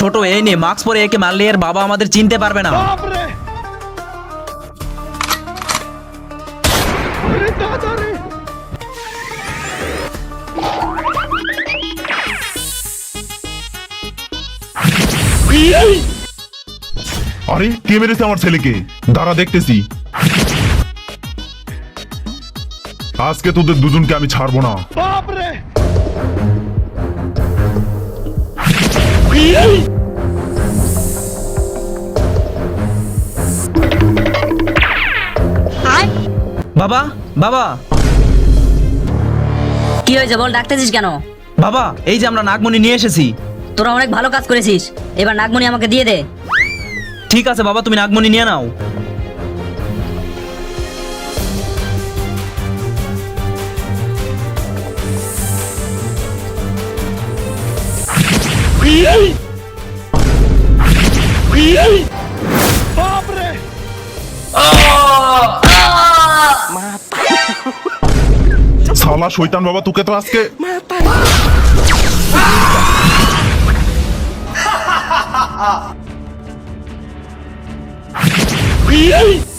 ছোট এই নে মাস্ক পরে একে মারলে এর বাবা আমাদের চিনতে পারবে না। আরে কে মেরেছে আমার ছেলেকে? দাঁড়া দেখতেছি। আজকে তোদের দুজনকে আমি ছাড়বো না। বাবা বাবা কি হয়েছে বল, ডাকতেছিস কেন? বাবা এই যে আমরা নাগমণি নিয়ে এসেছি। তোরা অনেক ভালো কাজ করেছিস, এবার নাগমণি আমাকে দিয়ে দে। ঠিক আছে বাবা, তুমি নাগমণি নিয়ে নাও। শালা শয়তান বাবা, তোকে তো আজকে Really?